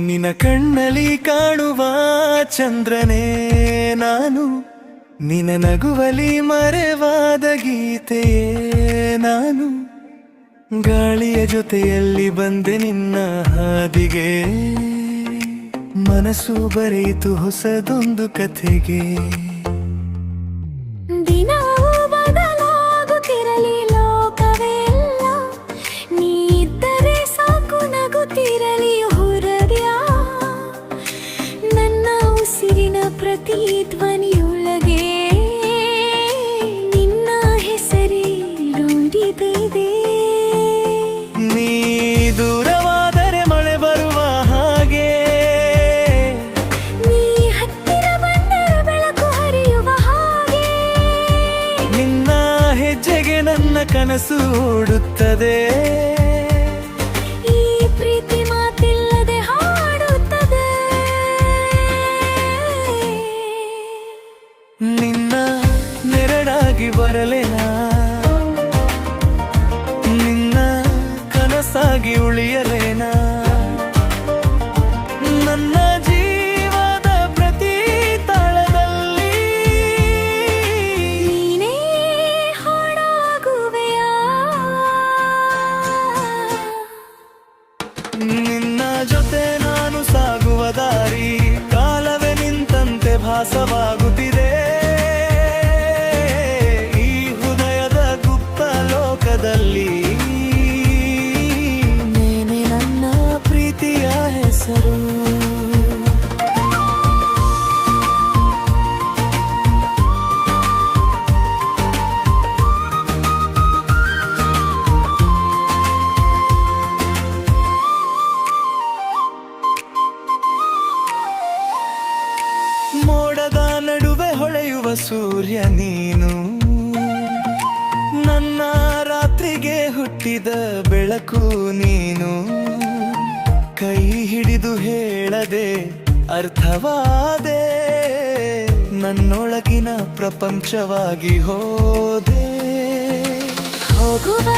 ನಿನ್ನ ಕಣ್ಣಲ್ಲಿ ಕಾಣುವ ಚಂದ್ರನೇ ನಾನು, ನಿನ್ನ ನಗುವಲಿ ಮರೆವಾದ ಗೀತೆಯೇ ನಾನು. ಗಾಳಿಯ ಜೊತೆಯಲ್ಲಿ ಬಂದೆ ನಿನ್ನ ಹಾದಿಗೆ, ಮನಸ್ಸು ಬರೆಯಿತು ಹೊಸದೊಂದು ಕಥೆಗೆ. ದಿನವೂ ಬದಲಾಗುತ್ತಿರಲಿ ಲೋಕವೆಲ್ಲ, ನೀ ಇದ್ದರೆ ಸಾಕು ನಗುತ್ತಿರಲಿ ಹೃದಯ. ನನ್ನ ಉಸಿರಿನ ಪ್ರತಿ ಧ್ವನಿಯೊಳಗೆ ನಿನ್ನ ಹೆಸರೇ ನುಡಿದಿದೆ. ನೀ ದೂರವಾದರೆ ಮಳೆ ಬರುವ ಹಾಗೆ, ನೀ ಹತ್ತಿರ ಬಂದರೆ ಬೆಳಕು ಹರಿಯುವ ಹಾಗೆ. ನಿನ್ನ ಹೆಜ್ಜೆಗೆ ನನ್ನ ಕನಸು ಓಡುತ್ತದೆ, ಈ ಪ್ರೀತಿ ಮಾತಿಲ್ಲದೆ ಹಾಡುತ್ತದೆ. ನಿನ್ನ ನೆರಳಾಗಿ ಬರಲೇನಾ, ನಿನ್ನ ಕನಸಾಗಿ ಉಳಿಯಲೇನಾ. ನನ್ನ ಜೀವದ ಪ್ರತಿ ತಾಳದಲ್ಲಿ ನೀನೇ ಹಾಡಾಗುವೆಯಾ, ನಿನ್ನ ಜೊತೆ ನಾನು ಸಾಗುವ ದಾರಿ ಕಾಲವೇ ನಿಂತಂತೆ ಭಾಸವಾಗುತ್ತಿದೆ. ಈ ಹೃದಯದ ಗುಪ್ತ ಲೋಕದಲ್ಲಿ ನೀನೆ ನನ್ನ ಪ್ರೀತಿಯ ಹೆಸರು. ಮೋಡದ ನಡುವೆ ಹೊಳೆಯುವ ಸೂರ್ಯ ನೀನು, ನನ್ನ ರಾತ್ರಿಗೆ ಹುಟ್ಟಿದ ಬೆಳಕು ನೀನು. ಕೈ ಹಿಡಿದು ಹೇಳದೆ ಅರ್ಥವಾದೆ, ನನ್ನೊಳಗಿನ ಪ್ರಪಂಚವಾಗಿ ಹೋದೆ. ಹೋಗುವ